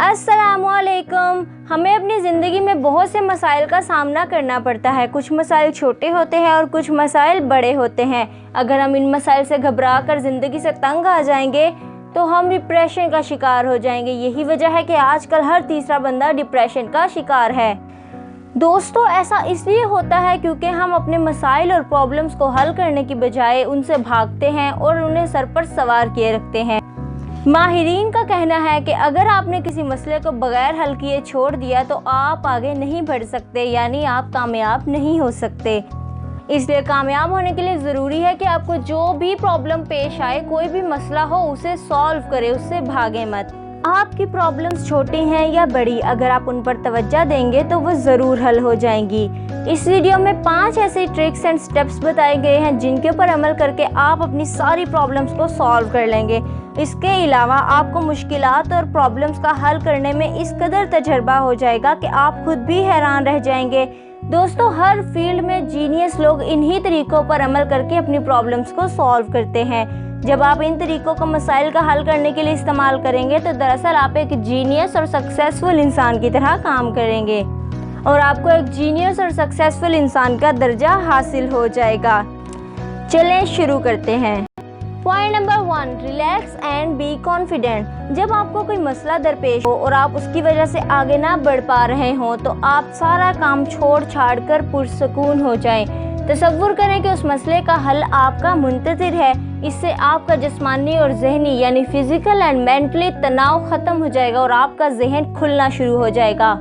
अस्सलामुअलैकुम। हमें अपनी ज़िंदगी में बहुत से मसाइल का सामना करना पड़ता है। कुछ मसाइल छोटे होते हैं और कुछ मसाइल बड़े होते हैं। अगर हम इन मसाइल से घबरा कर ज़िंदगी से तंग आ जाएंगे तो हम डिप्रेशन का शिकार हो जाएंगे। यही वजह है कि आजकल हर तीसरा बंदा डिप्रेशन का शिकार है। दोस्तों, ऐसा इसलिए होता है क्योंकि हम अपने मसाइल और प्रॉब्लम्स को हल करने की बजाय उनसे भागते हैं और उन्हें सर पर सवार किए रखते हैं। माहिरीन का कहना है कि अगर आपने किसी मसले को बगैर हल किए छोड़ दिया तो आप आगे नहीं बढ़ सकते, यानी आप कामयाब नहीं हो सकते। इसलिए कामयाब होने के लिए ज़रूरी है कि आपको जो भी प्रॉब्लम पेश आए, कोई भी मसला हो, उसे सॉल्व करें, उससे भागे मत। आपकी प्रॉब्लम्स छोटी हैं या बड़ी, अगर आप उन पर तवज्जो देंगे तो वो ज़रूर हल हो जाएंगी। इस वीडियो में 5 ऐसे ट्रिक्स एंड स्टेप्स बताए गए हैं जिनके ऊपर अमल करके आप अपनी सारी प्रॉब्लम्स को सॉल्व कर लेंगे। इसके अलावा आपको मुश्किलात और प्रॉब्लम्स का हल करने में इस कदर तजर्बा हो जाएगा कि आप खुद भी हैरान रह जाएंगे। दोस्तों, हर फील्ड में जीनियस लोग इन्हीं तरीक़ों पर अमल करके अपनी प्रॉब्लम्स को सॉल्व करते हैं। जब आप इन तरीक़ों को मसाइल का हल करने के लिए इस्तेमाल करेंगे तो दरअसल आप एक जीनियस और सक्सेसफुल इंसान की तरह काम करेंगे और आपको एक जीनियस और सक्सेसफुल इंसान का दर्जा हासिल हो जाएगा। चलें शुरू करते हैं। Point number 1, relax and be confident. जब आपको कोई मसला दरपेश हो और आप उसकी वजह से आगे ना बढ़ पा रहे हो तो आप सारा काम छोड़ छाड़ कर पुरसकून हो जाएं। तसव्वुर करें कि उस मसले का हल आपका मुंतज़िर है। इससे आपका जिस्मानी और जहनी यानी फिजिकल एंड मेंटली तनाव ख़त्म हो जाएगा और आपका जहन खुलना शुरू हो जाएगा।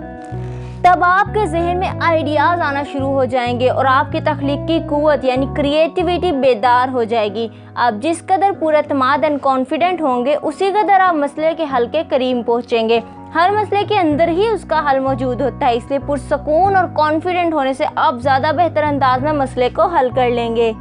तब आपके जहन में आइडियाज़ आना शुरू हो जाएंगे और आपकी तख्लीकी क़ुव्वत यानी क्रिएटिविटी बेदार हो जाएगी। आप जिस कदर पुरअतमाद एंड कॉन्फिडेंट होंगे उसी कदर आप मसले के हल के करीब पहुँचेंगे। हर मसले के अंदर ही उसका हल मौजूद होता है, इसलिए पुरसकून और कॉन्फिडेंट होने से आप ज़्यादा बेहतर अंदाज में मसले को हल कर लेंगे।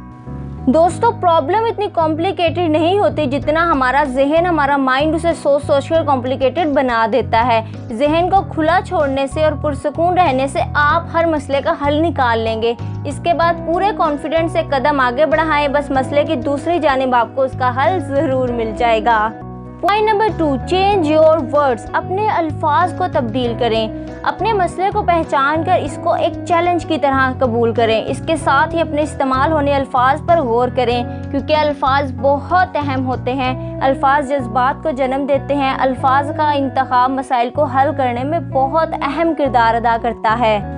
दोस्तों, प्रॉब्लम इतनी कॉम्प्लिकेटेड नहीं होती जितना हमारा जहन, हमारा माइंड उसे सोच कर कॉम्प्लिकेटेड बना देता है। जहन को खुला छोड़ने से और पुरसकून रहने से आप हर मसले का हल निकाल लेंगे। इसके बाद पूरे कॉन्फिडेंस से कदम आगे बढ़ाएं, बस मसले की दूसरी जानिब आपको उसका हल ज़रूर मिल जाएगा। Point number 2, change your words. अपने अल्फाज को तब्दील करें। अपने मसले को पहचान कर इसको एक चैलेंज की तरह कबूल करें। इसके साथ ही अपने इस्तेमाल होने अल्फाज पर गौर करें क्योंकि अल्फाज बहुत अहम होते हैं। अल्फाज जज्बात को जन्म देते हैं। अल्फाज का इंतखाब मसाइल को हल करने में बहुत अहम किरदार अदा करता है।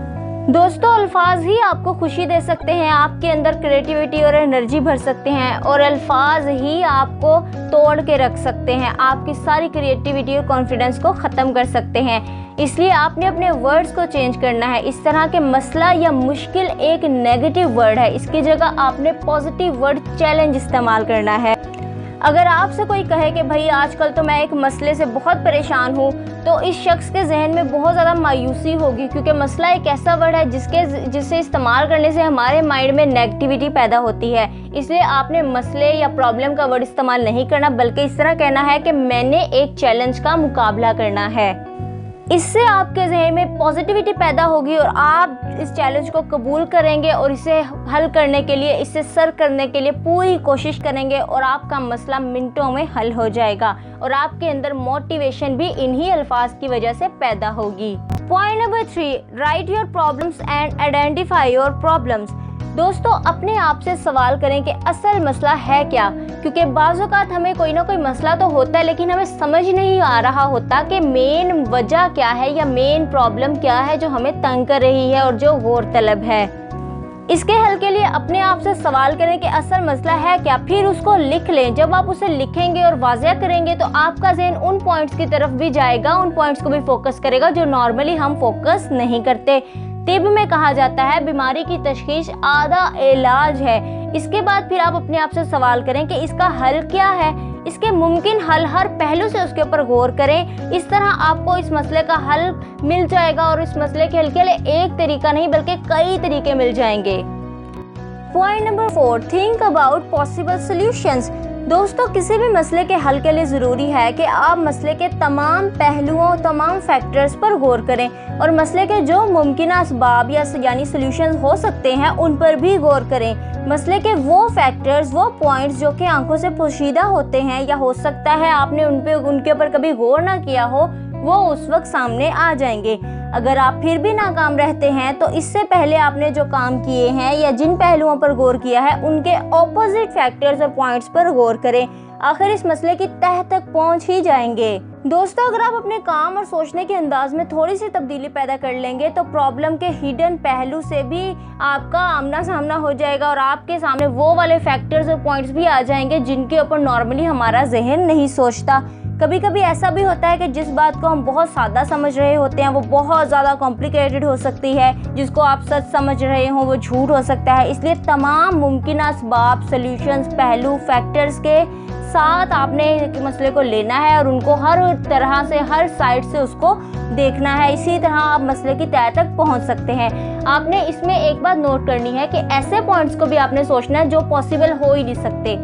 दोस्तों, अल्फाज ही आपको खुशी दे सकते हैं, आपके अंदर क्रिएटिविटी और एनर्जी भर सकते हैं और अल्फाज ही आपको तोड़ के रख सकते हैं, आपकी सारी क्रिएटिविटी और कॉन्फिडेंस को ख़त्म कर सकते हैं। इसलिए आपने अपने वर्ड्स को चेंज करना है। इस तरह के मसला या मुश्किल एक नेगेटिव वर्ड है, इसकी जगह आपने पॉजिटिव वर्ड चैलेंज इस्तेमाल करना है। अगर आपसे कोई कहे कि भाई आजकल तो मैं एक मसले से बहुत परेशान हूँ, तो इस शख्स के जहन में बहुत ज़्यादा मायूसी होगी क्योंकि मसला एक ऐसा वर्ड है जिसे इस्तेमाल करने से हमारे माइंड में नेगेटिविटी पैदा होती है। इसलिए आपने मसले या प्रॉब्लम का वर्ड इस्तेमाल नहीं करना, बल्कि इस तरह कहना है कि मैंने एक चैलेंज का मुकाबला करना है। इससे आपके जहन में पॉजिटिविटी पैदा होगी और आप इस चैलेंज को कबूल करेंगे और इसे हल करने के लिए, इसे सर करने के लिए पूरी कोशिश करेंगे और आपका मसला मिनटों में हल हो जाएगा और आपके अंदर मोटिवेशन भी इन्हीं अल्फाज की वजह से पैदा होगी। Point number 3, right your problems and identify your problems. दोस्तों, अपने आप से सवाल करें कि असल मसला है क्या, क्योंकि बाज़ औक़ात हमें कोई ना कोई मसला तो होता है लेकिन हमें समझ नहीं आ रहा होता कि मेन वजह क्या है या मेन प्रॉब्लम क्या है जो हमें तंग कर रही है और जो गौर तलब है। इसके हल के लिए अपने आप से सवाल करें कि असल मसला है क्या, फिर उसको लिख लें। जब आप उसे लिखेंगे और वाज़ेह करेंगे तो आपका ज़हन उन पॉइंट्स की तरफ भी जाएगा, उन पॉइंट्स को भी फोकस करेगा जो नॉर्मली हम फोकस नहीं करते। तिब में कहा जाता है बीमारी की तशखीस आधा इलाज है। इसके बाद फिर आप अपने आप से सवाल करें कि इसका हल क्या है, इसके मुमकिन हल, हर पहलू से उसके ऊपर गौर करें। इस तरह आपको इस मसले का हल मिल जाएगा और इस मसले के हल के लिए एक तरीका नहीं बल्कि कई तरीके मिल जाएंगे। Point number 4, think about possible solutions. दोस्तों, किसी भी मसले के हल के लिए ज़रूरी है कि आप मसले के तमाम पहलुओं, तमाम फैक्टर्स पर गौर करें और मसले के जो मुमकिन असबाब यानी सॉल्यूशंस हो सकते हैं उन पर भी गौर करें। मसले के वो फैक्टर्स, वो पॉइंट्स जो कि आंखों से पोशीदा होते हैं या हो सकता है आपने उनके ऊपर कभी गौर ना किया हो, वो उस वक्त सामने आ जाएंगे। अगर आप फिर भी नाकाम रहते हैं तो इससे पहले आपने जो काम किए हैं या जिन पहलुओं पर गौर किया है उनके ऑपोजिट फैक्टर्स और पॉइंट्स पर गौर करें। आखिर इस मसले की तह तक पहुंच ही जाएंगे। दोस्तों, अगर आप अपने काम और सोचने के अंदाज में थोड़ी सी तब्दीली पैदा कर लेंगे तो प्रॉब्लम के हिडन पहलू से भी आपका आमना सामना हो जाएगा और आपके सामने वो वाले फैक्टर्स और पॉइंट्स भी आ जाएंगे जिनके ऊपर नॉर्मली हमारा जहन नहीं सोचता। कभी कभी ऐसा भी होता है कि जिस बात को हम बहुत सादा समझ रहे होते हैं वो बहुत ज़्यादा कॉम्प्लिकेटेड हो सकती है, जिसको आप सच समझ रहे हो वो झूठ हो सकता है। इसलिए तमाम मुमकिन असबाब, सॉल्यूशंस, पहलू, फैक्टर्स के साथ आपने मसले को लेना है और उनको हर तरह से, हर साइड से उसको देखना है। इसी तरह आप मसले की तह तक पहुंच सकते हैं। आपने इसमें एक बात नोट करनी है कि ऐसे पॉइंट्स को भी आपने सोचना है जो पॉसिबल हो ही नहीं सकते।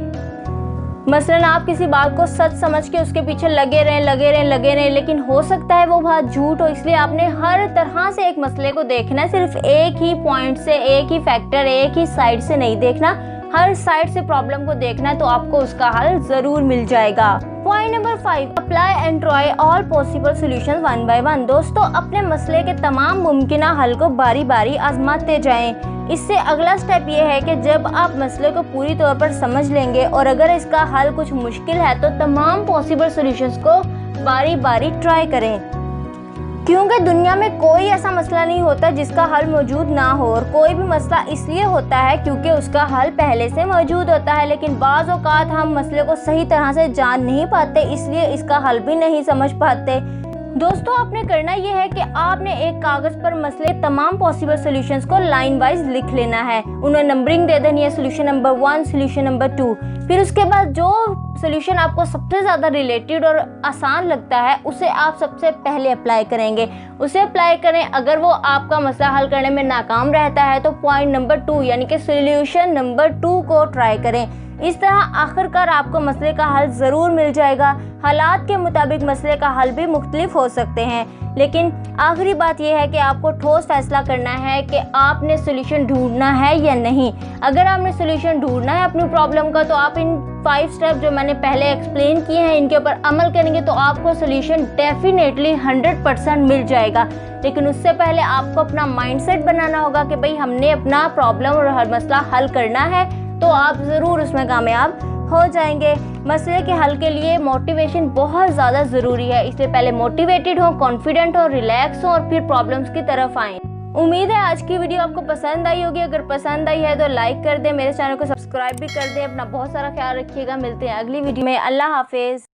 मसलन आप किसी बात को सच समझ के उसके पीछे लगे रहें, लेकिन हो सकता है वो बात झूठ हो। इसलिए आपने हर तरह से एक मसले को देखना है, सिर्फ एक ही पॉइंट से, एक ही फैक्टर, एक ही साइड से नहीं देखना, हर साइड से प्रॉब्लम को देखना है तो आपको उसका हल जरूर मिल जाएगा। Point number 5, apply and try all possible solutions one by one. दोस्तों, अपने मसले के तमाम मुमकिना हल को बारी बारी आजमाते जाएं। इससे अगला स्टेप ये है कि जब आप मसले को पूरी तौर पर समझ लेंगे और अगर इसका हल कुछ मुश्किल है तो तमाम पॉसिबल सॉल्यूशंस को बारी बारी ट्राई करें, क्योंकि दुनिया में कोई ऐसा मसला नहीं होता जिसका हल मौजूद ना हो, और कोई भी मसला इसलिए होता है क्योंकि उसका हल पहले से मौजूद होता है। लेकिन बाज़ औक़ात हम मसले को सही तरह से जान नहीं पाते, इसलिए इसका हल भी नहीं समझ पाते। दोस्तों, आपने करना यह है कि आपने एक कागज़ पर मसले तमाम पॉसिबल सॉल्यूशंस को लाइन वाइज लिख लेना है। उन्हें नंबरिंग दे देनी है, सोल्यूशन नंबर 1, सोल्यूशन नंबर 2। फिर उसके बाद जो सोल्यूशन आपको सबसे ज़्यादा रिलेटेड और आसान लगता है उसे आप सबसे पहले अप्लाई करेंगे, उसे अप्लाई करें। अगर वो आपका मसला हल करने में नाकाम रहता है तो पॉइंट नंबर 2 यानी कि सोल्यूशन नंबर 2 को ट्राई करें। इस तरह आखिरकार आपको मसले का हल ज़रूर मिल जाएगा। हालात के मुताबिक मसले का हल भी मुख्तलिफ हो सकते हैं, लेकिन आखिरी बात यह है कि आपको ठोस फैसला करना है कि आपने सोल्यूशन ढूंढना है या नहीं। अगर आपने सोल्यूशन ढूंढना है अपनी प्रॉब्लम का तो आप इन 5 स्टेप जो मैंने पहले एक्सप्लेन किए हैं इनके ऊपर अमल करेंगे तो आपको सोल्यूशन डेफिनेटली 100% मिल जाएगा। लेकिन उससे पहले आपको अपना माइंडसेट बनाना होगा कि भाई हमने अपना प्रॉब्लम और हर मसला हल करना है, तो आप ज़रूर उसमें कामयाब हो जाएंगे। मसले के हल के लिए मोटिवेशन बहुत ज़्यादा ज़रूरी है, इसलिए पहले मोटिवेटेड हो, कॉन्फिडेंट हो, रिलैक्स हो और फिर प्रॉब्लम्स की तरफ आएं। उम्मीद है आज की वीडियो आपको पसंद आई होगी। अगर पसंद आई है तो लाइक कर दें, मेरे चैनल को सब्सक्राइब भी कर दें। अपना बहुत सारा ख्याल रखिएगा। मिलते हैं अगली वीडियो में। अल्लाह हाफिज़।